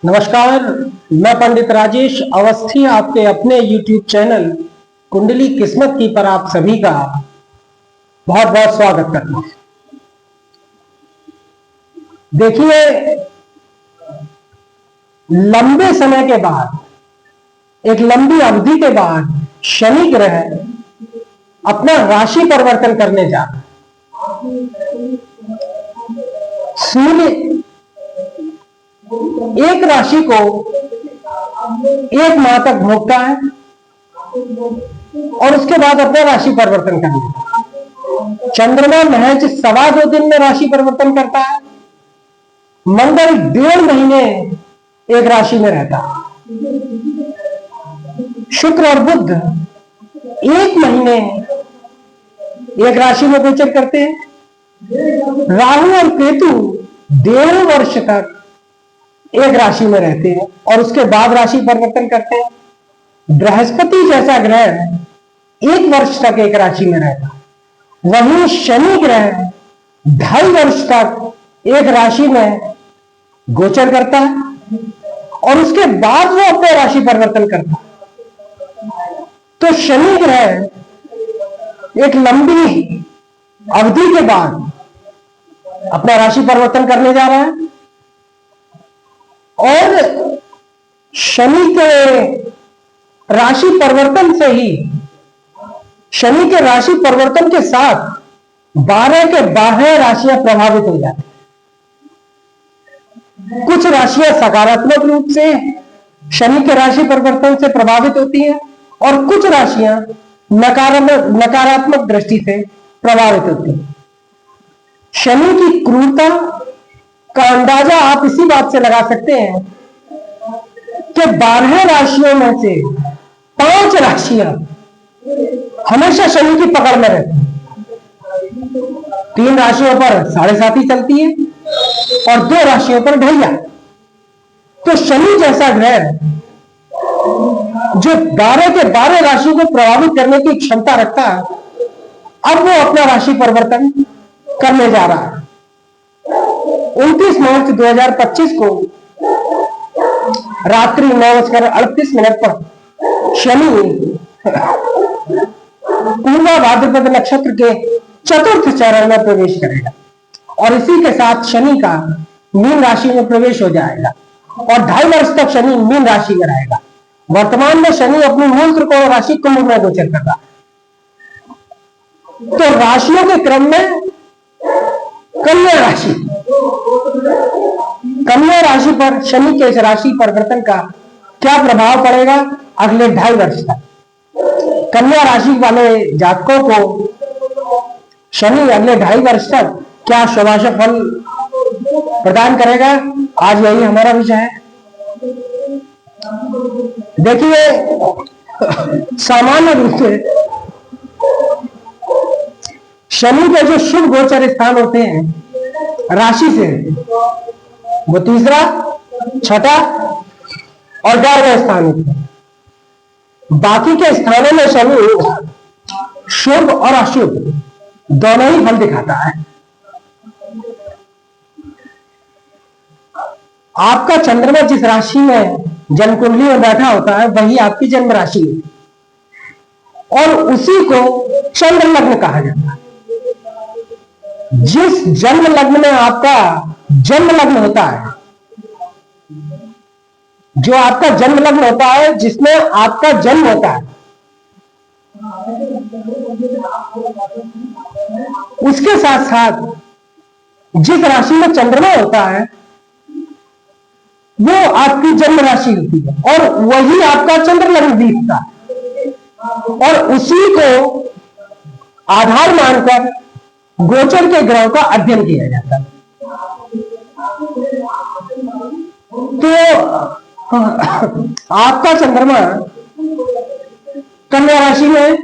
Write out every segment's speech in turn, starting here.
नमस्कार। मैं पंडित राजेश अवस्थी आपके अपने YouTube चैनल कुंडली किस्मत की पर आप सभी का बहुत बहुत स्वागत करता हूं। देखिए, लंबे समय के बाद, एक लंबी अवधि के बाद शनि ग्रह अपना राशि परिवर्तन करने जा रहा है। सूर्य एक राशि को एक माह तक भोगता है और उसके बाद अपना राशि परिवर्तन कर लेता है। चंद्रमा महज 2.25 दिन में राशि परिवर्तन करता है। मंगल 1.5 महीने एक राशि में रहता है। शुक्र और बुध 1 महीने एक राशि में गोचर करते हैं। राहु और केतु 1.5 वर्ष तक एक राशि में रहते हैं और उसके बाद राशि परिवर्तन करते हैं। बृहस्पति जैसा ग्रह 1 वर्ष तक एक राशि में रहता है। वहीं शनि ग्रह 2.5 वर्ष तक एक राशि में गोचर करता है और उसके बाद वो अपना राशि परिवर्तन करता है। तो शनि ग्रह एक लंबी अवधि के बाद अपना राशि परिवर्तन करने जा रहा है और शनि के राशि परिवर्तन से ही, शनि के राशि परिवर्तन के साथ 12 के 12 राशियां प्रभावित हो जाती हैं। कुछ राशियां सकारात्मक रूप से शनि के राशि परिवर्तन से प्रभावित होती हैं और कुछ राशियां नकारात्मक दृष्टि से प्रभावित होती हैं। शनि की क्रूरता का अंदाजा आप इसी बात से लगा सकते हैं कि 12 राशियों में से 5 राशियां हमेशा शनि की पकड़ में रहती हैं। 3 राशियों पर 7.5 चलती है और 2 राशियों पर 2.5। तो शनि जैसा ग्रह जो 12 के 12 राशियों को प्रभावित करने की क्षमता रखता है, अब वो अपना राशि परिवर्तन करने जा रहा है। 29 मार्च 2025 को रात्रि 9:38 पर शनि पूर्वा भाद्रपद नक्षत्र के चतुर्थ चरण में प्रवेश करेगा और इसी के साथ शनि का मीन राशि में प्रवेश हो जाएगा और 2.5 वर्ष तक शनि मीन राशि में रहेगा। वर्तमान में शनि अपनी मूल त्रिकोण राशि कुंभ में गोचर कर रहा है। तो राशियों के क्रम में कन्या राशि, कन्या राशि पर शनि के इस राशि परिवर्तन का क्या प्रभाव पड़ेगा अगले 2.5 वर्ष तक। कन्या राशि वाले जातकों को शनि अगले 2.5 वर्ष तक क्या शुभाशुभ फल प्रदान करेगा, आज यही हमारा विषय है। देखिए, सामान्य रूप से शनि के जो शुभ गोचर स्थान होते हैं राशि से, वो 3रा, 6ठा और 11वां स्थान होते हैं। बाकी के स्थानों में शनि शुभ और अशुभ दोनों ही फल दिखाता है। आपका चंद्रमा जिस राशि में जन्म कुंडली में बैठा होता है वही आपकी जन्म राशि है और उसी को चंद्र लग्न कहा जाता है। जिस जन्म लग्न में आपका जन्म लग्न होता है, जो आपका जन्म लग्न होता है, जिसमें आपका जन्म होता है, उसके साथ साथ जिस राशि में चंद्रमा होता है वो आपकी जन्म राशि होती है और वही आपका चंद्र लग्न भी होता है और उसी को आधार मानकर गोचर के ग्रहों का अध्ययन किया जाता है। तो आपका चंद्रमा कन्या राशि में,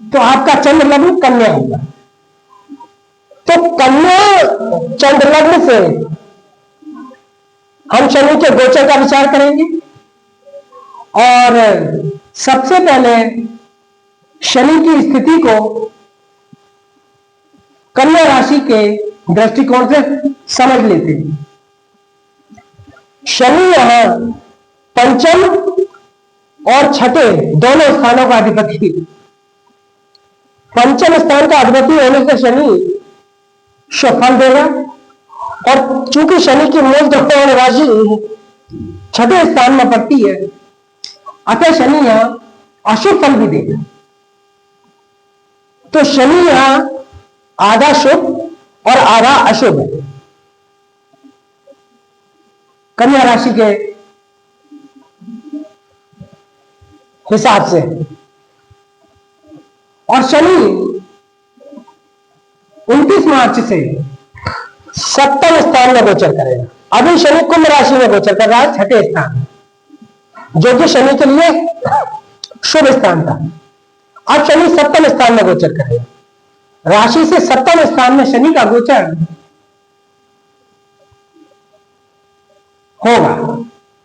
तो आपका चंद्र लग्न कन्या होगा। तो कन्या चंद्र लग्न से हम शनि के गोचर का विचार करेंगे और सबसे पहले शनि की स्थिति को कन्या राशि के दृष्टिकोण से समझ लेते हैं। शनि यहां पंचम और छठे दोनों स्थानों का अधिपति, पंचम स्थान का अधिपति होने से शनि शुभ फल देगा, और चूंकि शनि की मूल ग्रह राशि छठे स्थान में पड़ती है, अतः शनि यहां अशुभ फल भी देगा। तो शनि यहां आधा शुभ और आधा अशुभ है कन्या राशि के हिसाब से। और शनि 29 मार्च से सप्तम स्थान में गोचर करेगा। अभी शनि कुंभ राशि में गोचर कर रहा है, छठे स्थान, जो कि शनि के लिए शुभ स्थान था। अब शनि सप्तम स्थान में गोचर करेगा। राशि से सप्तम स्थान में शनि का गोचर होगा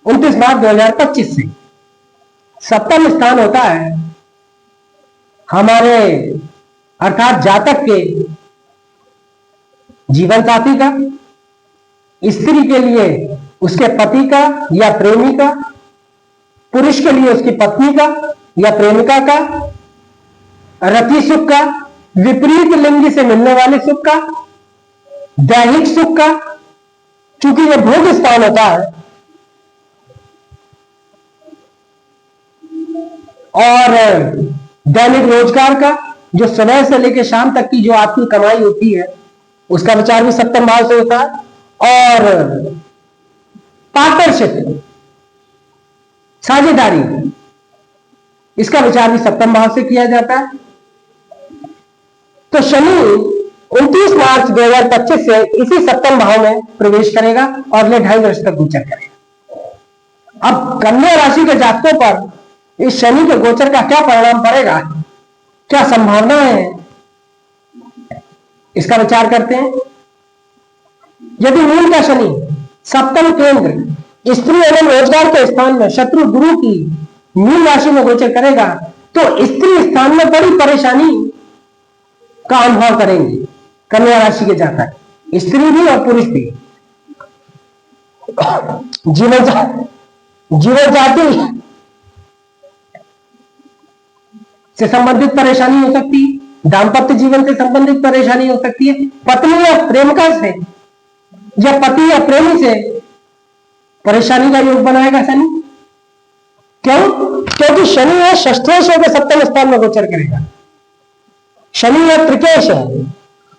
29 मार्च 2025 से। सप्तम स्थान होता है हमारे अर्थात जातक के जीवन साथी का, स्त्री के लिए उसके पति का या प्रेमी का, पुरुष के लिए उसकी पत्नी का या प्रेमिका का, रति सुख का, विपरीत लिंग से मिलने वाले सुख का, दैहिक सुख का, चूंकि यह भोग स्थान होता है, और दैनिक रोजगार का, जो सुबह से लेकर शाम तक की जो आपकी कमाई होती है उसका विचार भी सप्तम भाव से होता है, और पार्टनरशिप साझेदारी इसका विचार भी सप्तम भाव से किया जाता है। तो शनि 29 मार्च 2025 से इसी सप्तम भाव में प्रवेश करेगा और अगले 2.5 वर्ष तक गोचर करेगा। अब कन्या राशि के जातकों पर इस शनि के गोचर का क्या परिणाम पड़ेगा, क्या संभावना है, इसका विचार करते हैं। यदि मूल का शनि सप्तम केंद्र स्त्री एवं रोजगार के स्थान में शत्रु गुरु की मीन राशि में गोचर करेगा, तो स्त्री स्थान में बड़ी परेशानी का अनुभव करेंगे कन्या राशि के जातक, स्त्री भी और पुरुष भी। जीवन साथी से संबंधित परेशानी हो सकती है, दाम्पत्य जीवन से संबंधित परेशानी हो सकती है, पत्नी या प्रेमिका से या पति या प्रेमी से परेशानी का योग बनाएगा शनि। क्यों? क्योंकि शनि है षष्ठेश होकर सप्तम स्थान में गोचर करेगा। शनि है त्रिकेश है,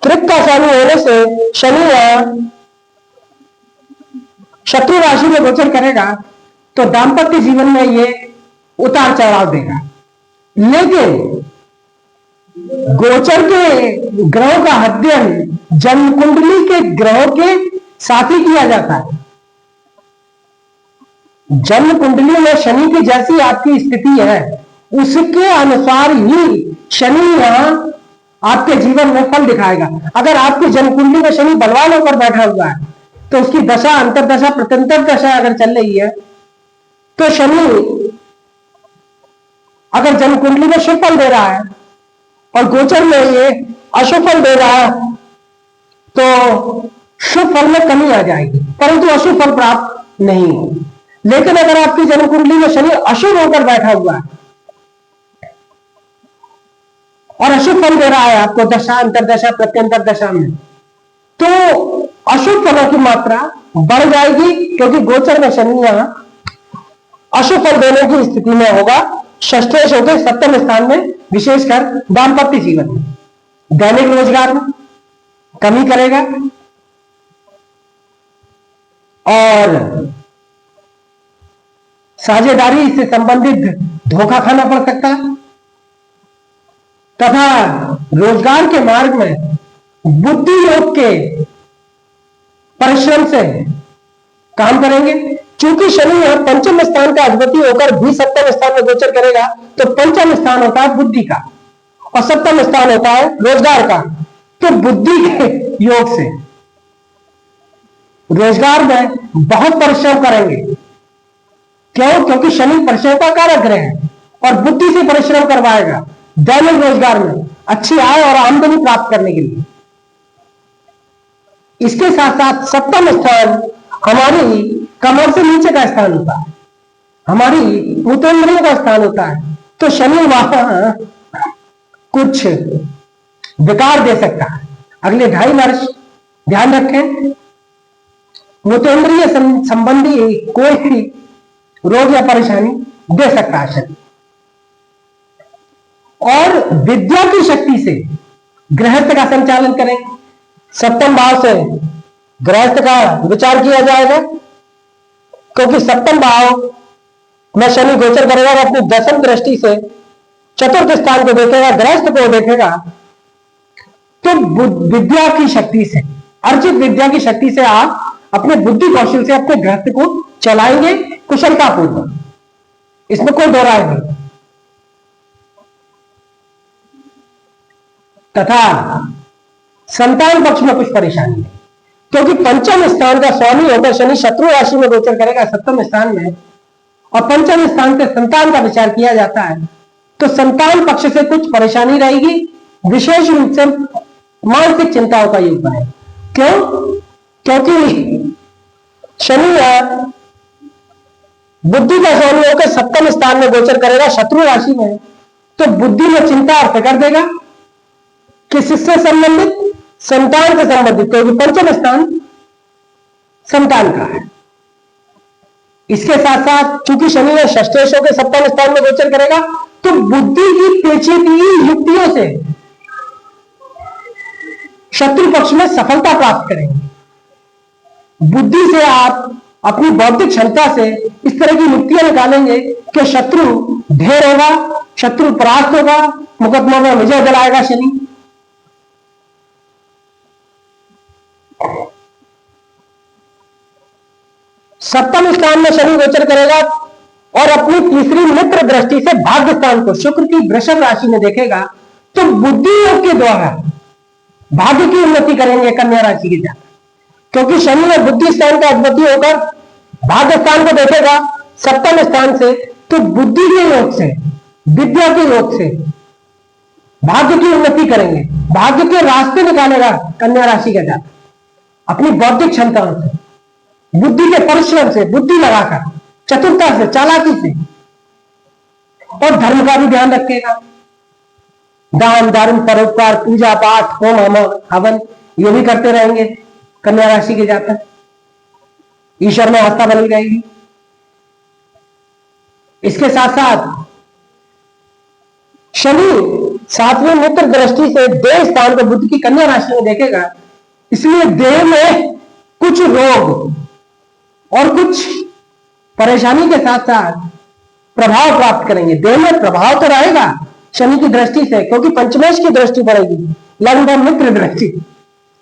त्रिक का स्वामी होने से शनि शत्रु राशि में गोचर करेगा, तो दाम्पत्य जीवन में ये उतार चढ़ाव देगा। लेकिन गोचर के ग्रहों का अध्ययन जन्म कुंडली के ग्रहों के साथ ही किया जाता है। जन्म कुंडली में शनि की जैसी आपकी स्थिति है उसके अनुसार ही शनि यहां आपके जीवन में फल दिखाएगा। अगर आपकी जन्म कुंडली में शनि बलवान होकर बैठा हुआ है तो उसकी दशा, अंतरदशा, प्रत्यंतर दशा अगर चल रही है तो शनि अगर जन्म कुंडली में शुभ फल दे रहा है और गोचर में ये अशुभ फल दे रहा है तो शुभ फल में कमी आ जाएगी, परंतु अशुभ फल प्राप्त नहीं हो। लेकिन अगर आपकी जन्म कुंडली में शनि अशुभ होकर बैठा हुआ है और अशुभ फल दे रहा है आपको दशा, अंतरदशा, प्रत्यंतर दशा में, तो अशुभ फलों की मात्रा बढ़ जाएगी, क्योंकि गोचर में शनि यहां अशुभ फल देने की स्थिति में होगा। षष्ठेश होकर सप्तम स्थान में, विशेषकर दाम्पत्य जीवन में, दैनिक रोजगार में कमी करेगा और साझेदारी से संबंधित धोखा खाना पड़ सकता है, तथा रोजगार के मार्ग में बुद्धि योग के परिश्रम से काम करेंगे। चूंकि शनि यहां पंचम स्थान का अधिपति होकर भी सप्तम स्थान में गोचर करेगा, तो पंचम स्थान होता है बुद्धि का और सप्तम स्थान होता है रोजगार का। तो बुद्धि के योग से रोजगार में बहुत परिश्रम करेंगे। क्यों? क्योंकि शनि परिश्रम का कारक ग्रह है और बुद्धि से परिश्रम करवाएगा दैनिक रोजगार में अच्छी आय और आमदनी प्राप्त करने के लिए। इसके साथ साथ सप्तम स्थान हमारी कमर से नीचे का स्थान होता है, हमारी मूत्रेंद्रियों का स्थान होता है। तो शनि वहां कुछ विकार दे सकता है। अगले 2.5 वर्ष ध्यान रखें, मूत्रेंद्रिय संबंधी कोई भी रोग या परेशानी दे सकता है शनि। और विद्या की शक्ति से गृहस्थ का संचालन करेंगे। सप्तम भाव से गृहस्थ का विचार किया जाएगा, क्योंकि सप्तम भाव में शनि गोचर करेगा और अपनी दसम दृष्टि से चतुर्थ स्थान को देखेगा, गृहस्थ को देखेगा। तो विद्या की शक्ति से, अर्जित विद्या की शक्ति से आप अपने बुद्धि कौशल से अपने गृहस्थ को चलाएंगे कुशलतापूर्वक, इसमें कोई दो राय नहीं। तथा संतान पक्ष में कुछ परेशानी नहीं, क्योंकि पंचम स्थान का स्वामी होकर शनि शत्रु राशि में गोचर करेगा सप्तम स्थान में, और पंचम स्थान से संतान का विचार किया जाता है। तो संतान पक्ष से कुछ परेशानी रहेगी, विशेष रूप से मानसिक चिंताओं का योग बने। क्यों? क्योंकि शनि बुद्धि का स्वामी होकर सप्तम स्थान में गोचर करेगा शत्रु राशि में, तो बुद्धि में चिंता अर्थ कर देगा कि किससे संबंधित, संतान से संबंधित, क्योंकि पंचम स्थान संतान का है। इसके साथ साथ चूंकि शनि ने षष्ठेश के सप्तम स्थान में गोचर करेगा, तो बुद्धि की पेचीदी युक्तियों से शत्रु पक्ष में सफलता प्राप्त करेंगे। बुद्धि से आप अपनी बौद्धिक क्षमता से इस तरह की युक्तियां निकालेंगे कि शत्रु ढेर होगा, शत्रु परास्त होगा, मुकदमा में विजय दिलाएगा शनि। सप्तम स्थान में शनि गोचर करेगा और अपनी तीसरी मित्र दृष्टि से भाग्य स्थान को शुक्र की वृषभ राशि में देखेगा, तो बुद्धि योग के द्वारा भाग्य की उन्नति करेंगे कन्या राशि के जातक, क्योंकि शनि में बुद्धि स्थान का अधिपति होकर भाग्य स्थान को देखेगा सप्तम स्थान से, तो बुद्धि के योग से, विद्या के योग से भाग्य की उन्नति करेंगे, भाग्य के रास्ते निकालेगा कन्या राशि का जातक अपनी बौद्धिक क्षमताओं से, बुद्धि के परिश्रम से, बुद्धि लगाकर, चतुरता से, चालाकी से। और धर्म का भी ध्यान रखेगा, दान धर्म, परोपकार, पूजा पाठ, होम हवन ये भी करते रहेंगे कन्या राशि के जातक। ईश्वर में आस्था बनी रहेगी। इसके साथ साथ शनि सातवें मित्र दृष्टि से देह स्थान को बुध की कन्या राशि में देखेगा, इसलिए देह में कुछ रोग और कुछ परेशानी के साथ साथ प्रभाव प्राप्त करेंगे। देह में प्रभाव तो रहेगा शनि की दृष्टि से, क्योंकि पंचमेश की दृष्टि पड़ेगी, लग्न मित्र दृष्टि,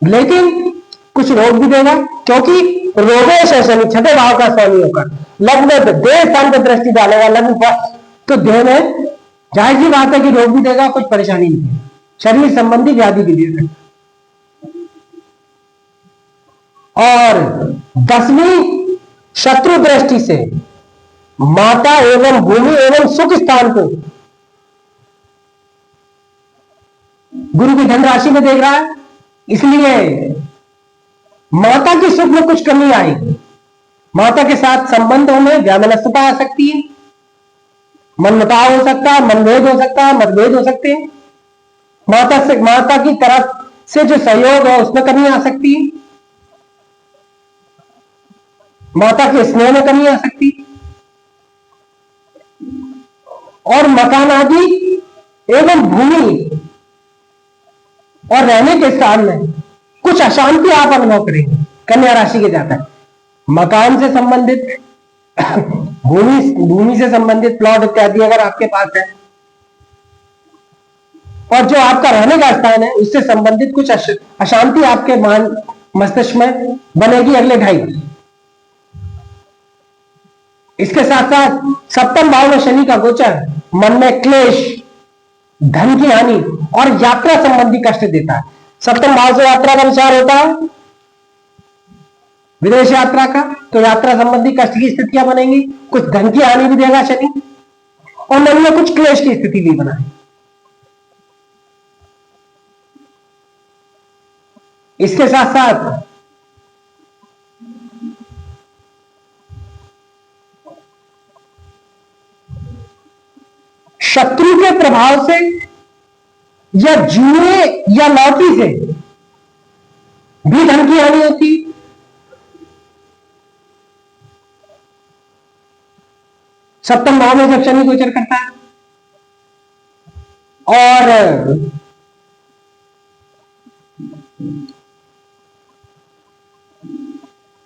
लेकिन कुछ रोग भी देगा, क्योंकि रोगेश है शनि छठे भाव का स्वामी होकर लग्न देह स्थान पर दृष्टि डालेगा लग्न पर, तो देह में जाहिर सी बात है कि रोग भी देगा, कुछ परेशानी भी देगा, शरीर संबंधी व्याधि भी दे सकता। और 10वीं शत्रु दृष्टि से माता एवं भूमि एवं सुख स्थान को गुरु की धन राशि में देख रहा है, इसलिए माता के सुख में कुछ कमी आएगी। माता के साथ संबंधों में व्यामनस्यता आ सकती है, मनमुटाव हो सकता है, मनभेद हो सकता है, मतभेद हो सकते हैं। माता की तरफ से जो सहयोग है उसमें कमी आ सकती है, माता के स्नेह में कमी आ सकती है, और मकान आदि एवं भूमि और रहने के स्थान में कुछ अशांति आप अनुभव करेंगे कन्या राशि के जातक। मकान से संबंधित, भूमि से संबंधित प्लॉट इत्यादि अगर आपके पास है, और जो आपका रहने का स्थान है उससे संबंधित कुछ अशांति आपके मस्तिष्क में बनेगी अगले 2.5 वर्ष। इसके साथ साथ सप्तम भाव में शनि का गोचर मन में क्लेश, धन की हानि और यात्रा संबंधी कष्ट देता है। सप्तम भाव से यात्रा का विचार होता है, विदेश यात्रा का, तो यात्रा संबंधी कष्ट की स्थितियां बनेंगी, कुछ धन की हानि भी देगा शनि, और मन में कुछ क्लेश की स्थिति भी बनाए। इसके साथ साथ शत्रु के प्रभाव से या जुए या लॉटरी से भी धन की हानि होती। सप्तम भाव में जब शनि गोचर करता है और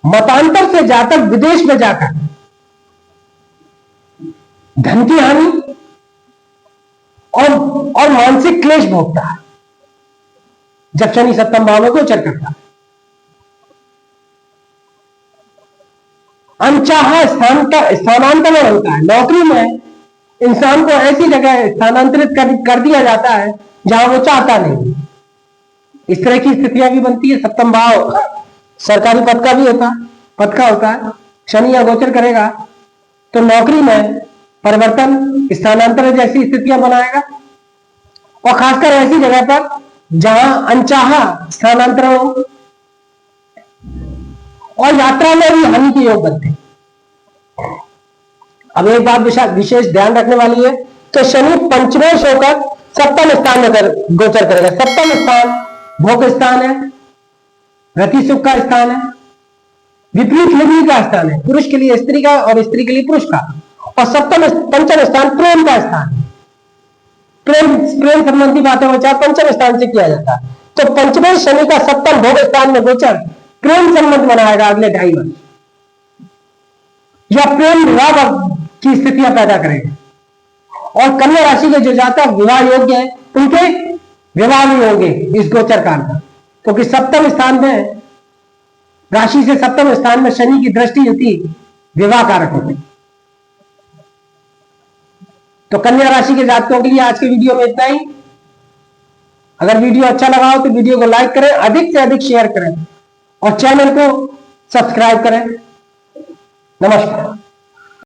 मतांतर से जातक विदेश में जाकर धन की हानि और मानसिक क्लेश भोगता है जब शनि सप्तम भाव में गोचर करता है। अनचाहा स्थान का स्थानांतरण होता है। नौकरी में इंसान को ऐसी जगह स्थानांतरित कर दिया जाता है जहां वो चाहता नहीं। इस तरह की स्थितियां भी बनती है। सप्तम भाव सरकारी पद का भी होता है। शनि या गोचर करेगा तो नौकरी में परिवर्तन, स्थानांतरण जैसी स्थितियां बनाएगा और खासकर ऐसी जगह पर जहां अनचाहा स्थानांतरण हो और यात्रा में भी हानि के योग बनते हैं। अब एक बात विशेष ध्यान रखने वाली है कि शनि पंचमेश होकर सप्तम स्थान में गोचर करेगा। सप्तम स्थान भोग स्थान है, रति सुख का स्थान है, विपरीत लिंगी का स्थान है, पुरुष के लिए स्त्री का और स्त्री के लिए पुरुष का। और पंचम स्थान प्रेम का स्थान है। प्रेम संबंधी बातें विचार पंचम स्थान से किया जाता है। तो पंचमेश शनि का सप्तम भोग स्थान में गोचर प्रेम संबंध बनाएगा अगले 2.5 वर्ष, या प्रेम विवाह की स्थितियां पैदा करेगा। और कन्या राशि के जो जातक विवाह योग्य है उनके विवाह भी होंगे इस गोचर काल में, क्योंकि सप्तम स्थान में राशि से सप्तम स्थान में शनि की दृष्टि होती विवाह कारक होती। तो कन्या राशि के जातकों के लिए आज के वीडियो में इतना ही। अगर वीडियो अच्छा लगा हो तो वीडियो को लाइक करें, अधिक से अधिक शेयर करें और चैनल को सब्सक्राइब करें। नमस्कार।